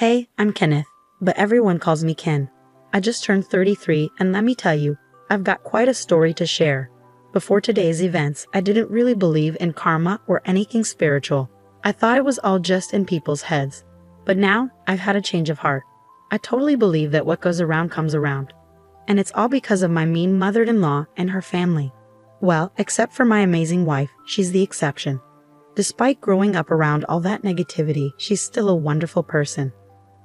Hey, I'm Kenneth, but everyone calls me Ken. I just turned 33, and let me tell you, I've got quite a story to share. Before today's events, I didn't really believe in karma or anything spiritual. I thought it was all just in people's heads. But now, I've had a change of heart. I totally believe that what goes around comes around. And it's all because of my mean mother-in-law and her family. Well, except for my amazing wife, she's the exception. Despite growing up around all that negativity, she's still a wonderful person.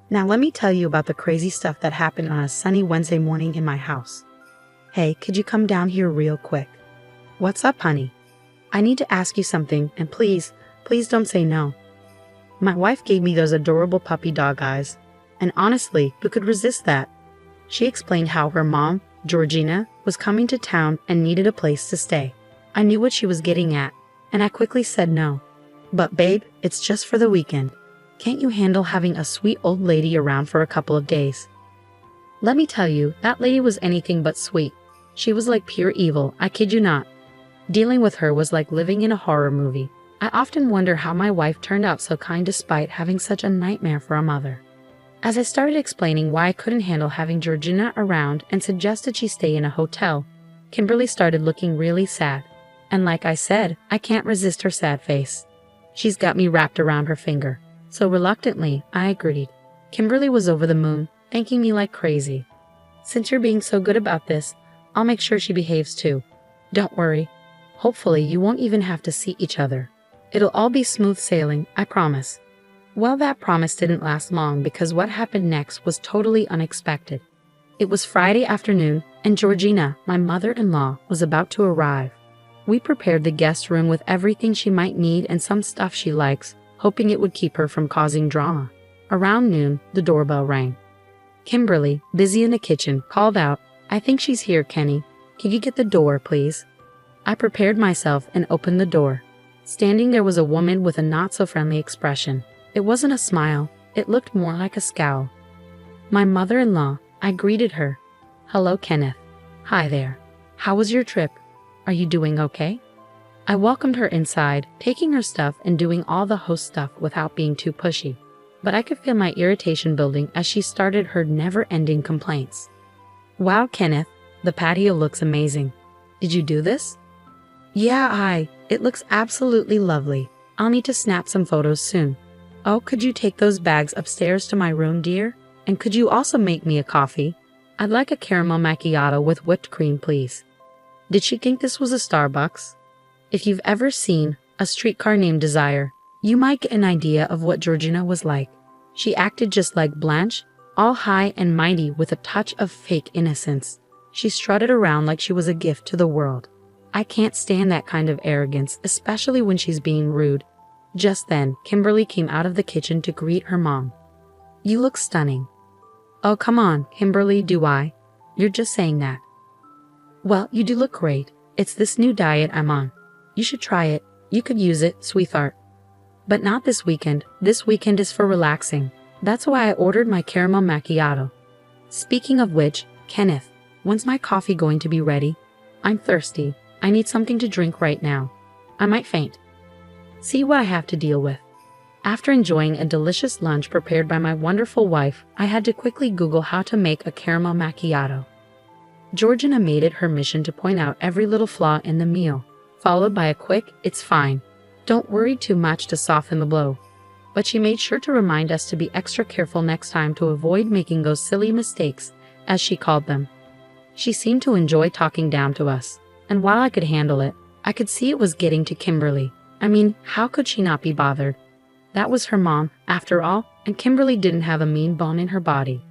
Now let me tell you about the crazy stuff that happened on a sunny Wednesday morning in my house. Hey, could you come down here real quick? What's up, honey? I need to ask you something, and please don't say no. My wife gave me those adorable puppy dog eyes, and honestly, who could resist that? She explained how her mom, Georgina, was coming to town and needed a place to stay. I knew what she was getting at, and I quickly said no. But babe, it's just for the weekend. Can't you handle having a sweet old lady around for a couple of days? Let me tell you, that lady was anything but sweet. She was like pure evil, I kid you not. Dealing with her was like living in a horror movie. I often wonder how my wife turned out so kind despite having such a nightmare for a mother. As I started explaining why I couldn't handle having Georgina around and suggested she stay in a hotel, Kimberly started looking really sad. And like I said, I can't resist her sad face. She's got me wrapped around her finger. So reluctantly, I agreed. Kimberly was over the moon, thanking me like crazy. Since you're being so good about this, I'll make sure she behaves too. Don't worry. Hopefully you won't even have to see each other. It'll all be smooth sailing, I promise. Well, that promise didn't last long because what happened next was totally unexpected. It was Friday afternoon, and Georgina, my mother-in-law, was about to arrive. We prepared the guest room with everything she might need and some stuff she likes, hoping it would keep her from causing drama. Around noon, the doorbell rang. Kimberly, busy in the kitchen, called out, "I think she's here, Kenny. Can you get the door, please?" I prepared myself and opened the door. Standing there was a woman with a not-so-friendly expression. It wasn't a smile, it looked more like a scowl. My mother-in-law, I greeted her. "Hello, Kenneth. Hi there. How was your trip? Are you doing okay?" I welcomed her inside, taking her stuff and doing all the host stuff without being too pushy. But I could feel my irritation building as she started her never-ending complaints. "Wow, Kenneth, the patio looks amazing. Did you do this?" "Yeah, it looks absolutely lovely. I'll need to snap some photos soon." "Oh, could you take those bags upstairs to my room, dear? And could you also make me a coffee? I'd like a caramel macchiato with whipped cream, please." Did she think this was a Starbucks? If you've ever seen A Streetcar Named Desire, you might get an idea of what Georgina was like. She acted just like Blanche, all high and mighty with a touch of fake innocence. She strutted around like she was a gift to the world. I can't stand that kind of arrogance, especially when she's being rude. Just then, Kimberly came out of the kitchen to greet her mom. "You look stunning." "Oh, come on, Kimberly, do I? You're just saying that." "Well, you do look great. It's this new diet I'm on. You should try it. You could use it, sweetheart." "But not this weekend. This weekend is for relaxing. That's why I ordered my caramel macchiato." Speaking of which, Kenneth, when's my coffee going to be ready? I'm thirsty. I need something to drink right now. I might faint. See what I have to deal with. After enjoying a delicious lunch prepared by my wonderful wife, I had to quickly Google how to make a caramel macchiato. Georgina made it her mission to point out every little flaw in the meal, followed by a quick, "It's fine. Don't worry too much," to soften the blow. But she made sure to remind us to be extra careful next time to avoid making those silly mistakes, as she called them. She seemed to enjoy talking down to us, and while I could handle it, I could see it was getting to Kimberly. I mean, how could she not be bothered? That was her mom, after all, and Kimberly didn't have a mean bone in her body.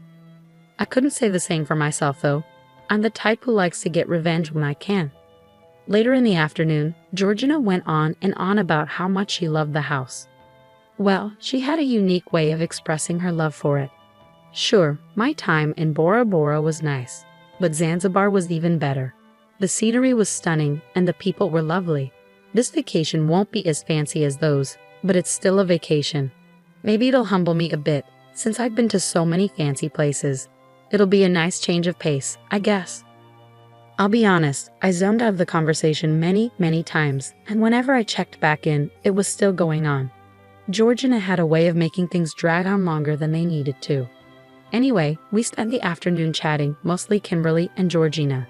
I couldn't say the same for myself, though. I'm the type who likes to get revenge when I can. Later in the afternoon, Georgina went on and on about how much she loved the house. Well, she had a unique way of expressing her love for it. Sure, my time in Bora Bora was nice, but Zanzibar was even better. The scenery was stunning and the people were lovely. This vacation won't be as fancy as those, but it's still a vacation. Maybe it'll humble me a bit, since I've been to so many fancy places. It'll be a nice change of pace, I guess. I'll be honest, I zoned out of the conversation many times, and whenever I checked back in, it was still going on. Georgina had a way of making things drag on longer than they needed to. Anyway, we spent the afternoon chatting, mostly Kimberly and Georgina.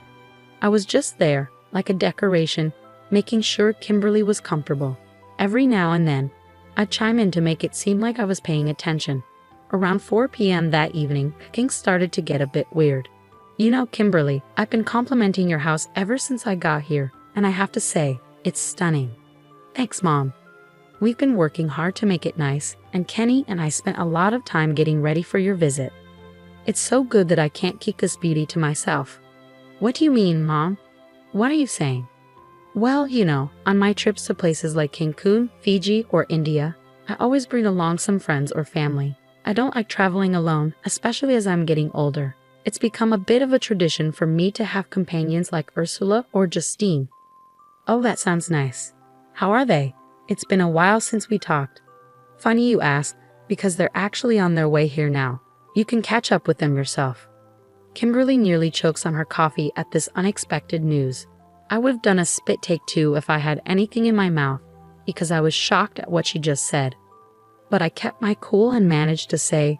I was just there, like a decoration, making sure Kimberly was comfortable. Every now and then, I'd chime in to make it seem like I was paying attention. Around 4 p.m. that evening, things started to get a bit weird. You know, Kimberly, I've been complimenting your house ever since I got here, and I have to say, it's stunning. Thanks, Mom. We've been working hard to make it nice, and Kenny and I spent a lot of time getting ready for your visit. It's so good that I can't keep this beauty to myself. What do you mean, Mom? What are you saying? Well, you know, on my trips to places like Cancun, Fiji, or India, I always bring along some friends or family. I don't like traveling alone, especially as I'm getting older. It's become a bit of a tradition for me to have companions like Ursula or Justine. Oh, that sounds nice. How are they? It's been a while since we talked. Funny you ask, because they're actually on their way here now. You can catch up with them yourself. Kimberly nearly chokes on her coffee at this unexpected news. I would have done a spit take too if I had anything in my mouth, because I was shocked at what she just said. But I kept my cool and managed to say,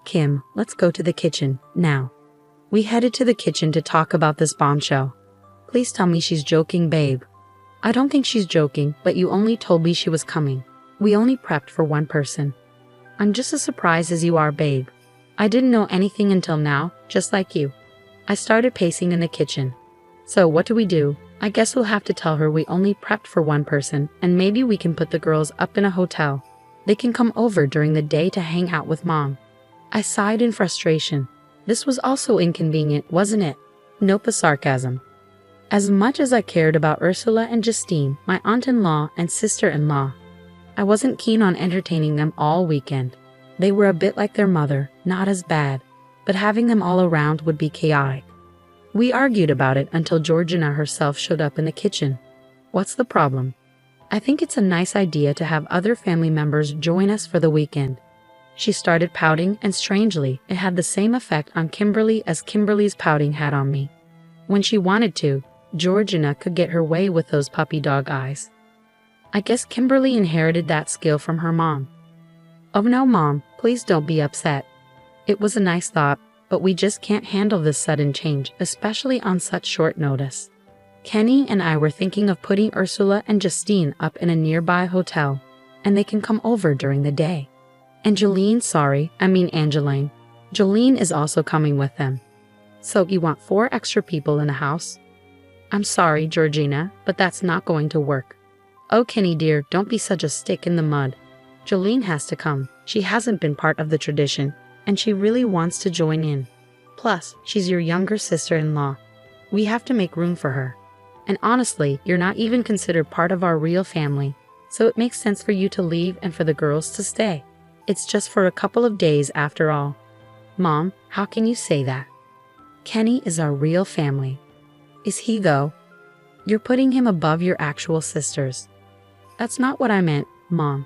Kim, let's go to the kitchen, now. We headed to the kitchen to talk about this bombshell. Please tell me she's joking, babe. I don't think she's joking, but you only told me she was coming. We only prepped for one person. I'm just as surprised as you are, babe. I didn't know anything until now, just like you. I started pacing in the kitchen. So what do? I guess we'll have to tell her we only prepped for one person, and maybe we can put the girls up in a hotel. They can come over during the day to hang out with Mom. I sighed in frustration. This was also inconvenient, wasn't it? Nope, a sarcasm. As much as I cared about Ursula and Justine, my aunt-in-law and sister-in-law, I wasn't keen on entertaining them all weekend. They were a bit like their mother, not as bad, but having them all around would be chaotic. We argued about it until Georgina herself showed up in the kitchen. What's the problem? I think it's a nice idea to have other family members join us for the weekend. She started pouting, and strangely, it had the same effect on Kimberly as Kimberly's pouting had on me. When she wanted to, Georgina could get her way with those puppy dog eyes. I guess Kimberly inherited that skill from her mom. Oh no, Mom, please don't be upset. It was a nice thought, but we just can't handle this sudden change, especially on such short notice. Kenny and I were thinking of putting Ursula and Justine up in a nearby hotel, and they can come over during the day. Angeline Jolene is also coming with them. So you want 4 extra people in the house? I'm sorry, Georgina, but that's not going to work. Oh, Kenny dear, don't be such a stick in the mud. Jolene has to come. She hasn't been part of the tradition, and she really wants to join in. Plus, she's your younger sister-in-law. We have to make room for her. And honestly, you're not even considered part of our real family, so it makes sense for you to leave and for the girls to stay. It's just for a couple of days after all. Mom, how can you say that? Kenny is our real family. Is he though? You're putting him above your actual sisters. That's not what I meant, Mom.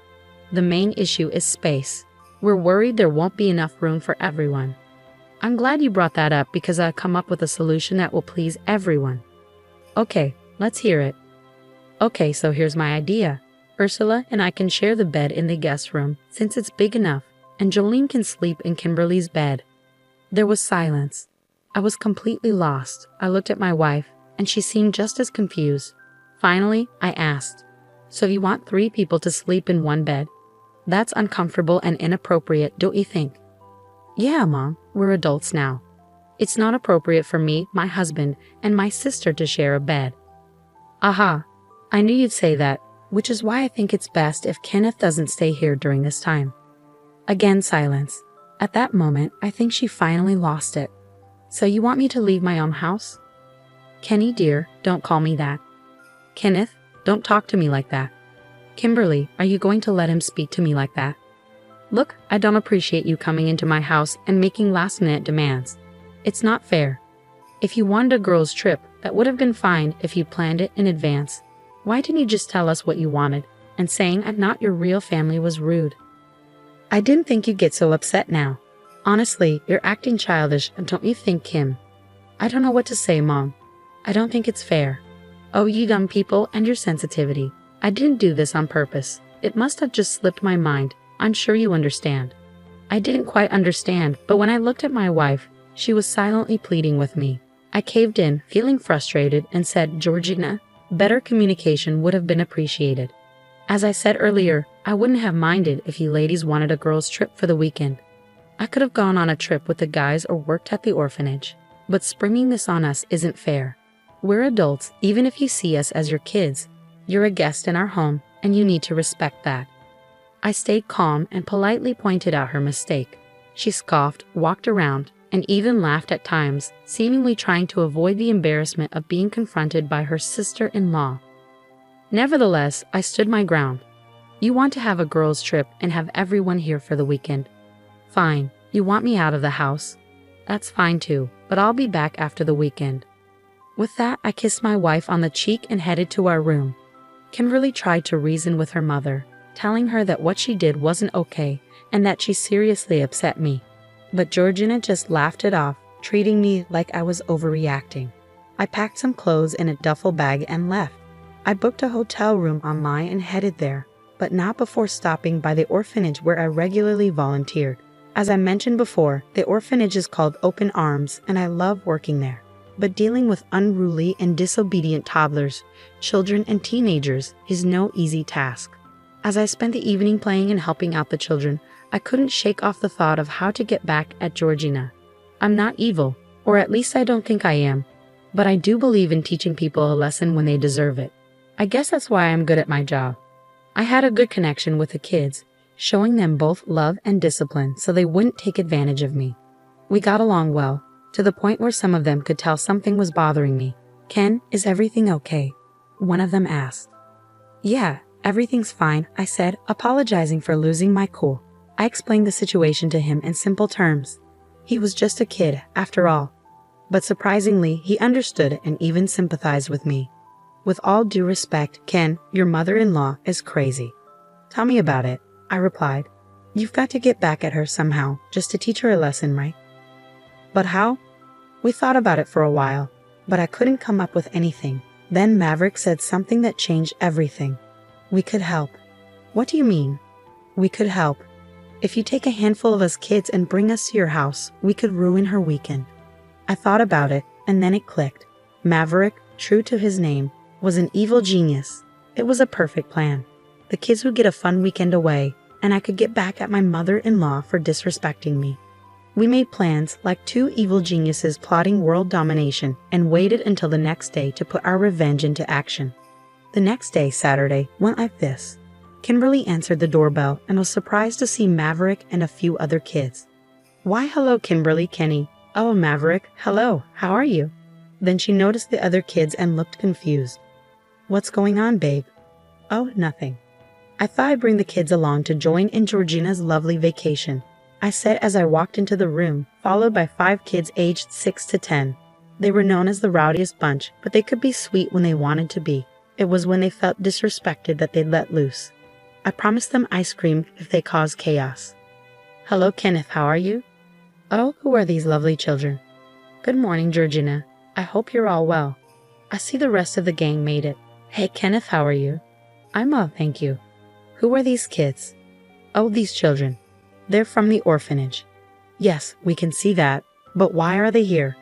The main issue is space. We're worried there won't be enough room for everyone. I'm glad you brought that up because I've come up with a solution that will please everyone. Okay, let's hear it. Okay, so here's my idea. Ursula and I can share the bed in the guest room since it's big enough, and Jolene can sleep in Kimberly's bed. There was silence. I was completely lost. I looked at my wife, and she seemed just as confused. Finally, I asked, so you want 3 people to sleep in one bed? That's uncomfortable and inappropriate, don't you think? Yeah, Mom, we're adults now. It's not appropriate for me, my husband, and my sister to share a bed. Aha, I knew you'd say that, which is why I think it's best if Kenneth doesn't stay here during this time. Again, silence. At that moment, I think she finally lost it. So you want me to leave my own house? Kenny dear, don't call me that. Kenneth, don't talk to me like that. Kimberly, are you going to let him speak to me like that? Look, I don't appreciate you coming into my house and making last-minute demands. It's not fair. If you wanted a girls' trip, that would have been fine if you planned it in advance. Why didn't you just tell us what you wanted? And saying I'm not your real family was rude. I didn't think you'd get so upset now. Honestly, you're acting childish, don't you think, Kim? I don't know what to say, Mom. I don't think it's fair. Oh, you young people and your sensitivity. I didn't do this on purpose. It must have just slipped my mind. I'm sure you understand. I didn't quite understand, but when I looked at my wife, she was silently pleading with me. I caved in, feeling frustrated, and said, Georgina, better communication would have been appreciated. As I said earlier, I wouldn't have minded if you ladies wanted a girls' trip for the weekend. I could have gone on a trip with the guys or worked at the orphanage. But springing this on us isn't fair. We're adults, even if you see us as your kids. You're a guest in our home, and you need to respect that. I stayed calm and politely pointed out her mistake. She scoffed, walked around, and even laughed at times, seemingly trying to avoid the embarrassment of being confronted by her sister-in-law. Nevertheless, I stood my ground. You want to have a girls' trip and have everyone here for the weekend. Fine, you want me out of the house? That's fine too, but I'll be back after the weekend. With that, I kissed my wife on the cheek and headed to our room. Kimberly tried to reason with her mother, telling her that what she did wasn't okay and that she seriously upset me. But Georgina just laughed it off, treating me like I was overreacting. I packed some clothes in a duffel bag and left. I booked a hotel room online and headed there, but not before stopping by the orphanage where I regularly volunteered. As I mentioned before, the orphanage is called Open Arms, and I love working there. But dealing with unruly and disobedient toddlers, children, and teenagers is no easy task. As I spent the evening playing and helping out the children, I couldn't shake off the thought of how to get back at Georgina. I'm not evil, or at least I don't think I am, but I do believe in teaching people a lesson when they deserve it. I guess that's why I'm good at my job. I had a good connection with the kids, showing them both love and discipline so they wouldn't take advantage of me. We got along well, to the point where some of them could tell something was bothering me. Ken, is everything okay? One of them asked. Yeah, everything's fine, I said, apologizing for losing my cool. I explained the situation to him in simple terms. He was just a kid, after all. But surprisingly, he understood and even sympathized with me. With all due respect, Ken, your mother-in-law is crazy. Tell me about it, I replied. You've got to get back at her somehow, just to teach her a lesson, right? But how? We thought about it for a while, but I couldn't come up with anything. Then Maverick said something that changed everything. We could help. What do you mean? We could help. If you take a handful of us kids and bring us to your house, we could ruin her weekend. I thought about it, and then it clicked. Maverick, true to his name, was an evil genius. It was a perfect plan. The kids would get a fun weekend away, and I could get back at my mother-in-law for disrespecting me. We made plans like two evil geniuses plotting world domination and waited until the next day to put our revenge into action. The next day, Saturday, went like this. Kimberly answered the doorbell and was surprised to see Maverick and a few other kids. Why, hello, Kimberly, Kenny. Oh, Maverick, hello, how are you? Then she noticed the other kids and looked confused. What's going on, babe? Oh, nothing. I thought I'd bring the kids along to join in Georgina's lovely vacation, I said as I walked into the room, followed by 5 kids aged 6 to 10. They were known as the rowdiest bunch, but they could be sweet when they wanted to be. It was when they felt disrespected that they'd let loose. I promised them ice cream if they caused chaos. Hello, Kenneth, how are you? Oh, who are these lovely children? Good morning, Georgina. I hope you're all well. I see the rest of the gang made it. Hey, Kenneth, how are you? I'm well, thank you. Who are these kids? Oh, these children. They're from the orphanage. Yes, we can see that, but why are they here?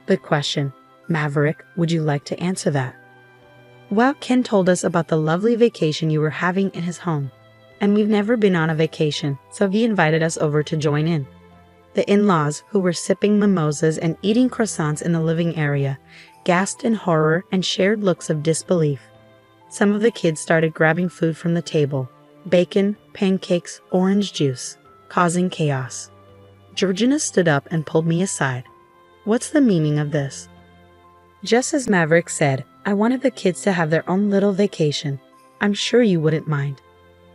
Good question. Maverick, would you like to answer that? Well, Ken told us about the lovely vacation you were having in his home, and we've never been on a vacation, so he invited us over to join in. The in-laws, who were sipping mimosas and eating croissants in the living area, gasped in horror and shared looks of disbelief. Some of the kids started grabbing food from the table, bacon, pancakes, orange juice, causing chaos. Georgina stood up and pulled me aside. What's the meaning of this? Just as Maverick said, I wanted the kids to have their own little vacation. I'm sure you wouldn't mind.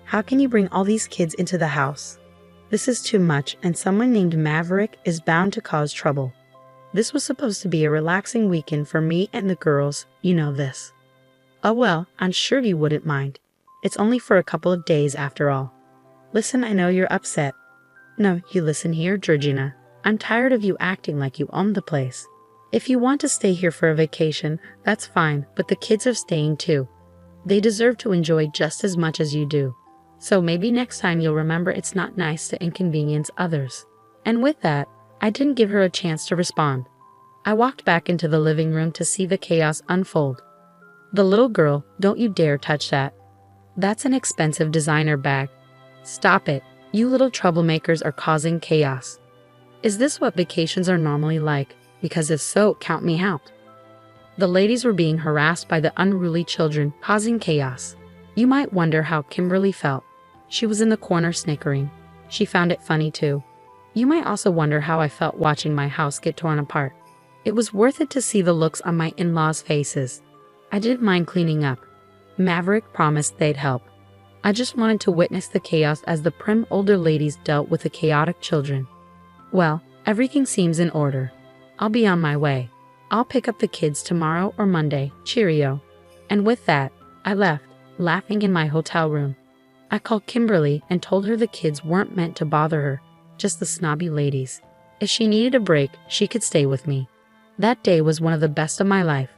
How can you bring all these kids into the house? This is too much, and someone named Maverick is bound to cause trouble. This was supposed to be a relaxing weekend for me and the girls, you know this. Oh well, I'm sure you wouldn't mind. It's only for a couple of days after all. Listen, I know you're upset. No, you listen here, Georgina. I'm tired of you acting like you own the place. If you want to stay here for a vacation, that's fine, but the kids are staying too. They deserve to enjoy just as much as you do. So maybe next time you'll remember it's not nice to inconvenience others. And with that, I didn't give her a chance to respond. I walked back into the living room to see the chaos unfold. The little girl, don't you dare touch that. That's an expensive designer bag. Stop it. You little troublemakers are causing chaos. Is this what vacations are normally like? Because if so, count me out. The ladies were being harassed by the unruly children, causing chaos. You might wonder how Kimberly felt. She was in the corner snickering. She found it funny too. You might also wonder how I felt watching my house get torn apart. It was worth it to see the looks on my in-laws' faces. I didn't mind cleaning up. Maverick promised they'd help. I just wanted to witness the chaos as the prim older ladies dealt with the chaotic children. Well, everything seems in order. I'll be on my way. I'll pick up the kids tomorrow or Monday. Cheerio. And with that, I left, laughing in my hotel room. I called Kimberly and told her the kids weren't meant to bother her, just the snobby ladies. If she needed a break, she could stay with me. That day was one of the best of my life.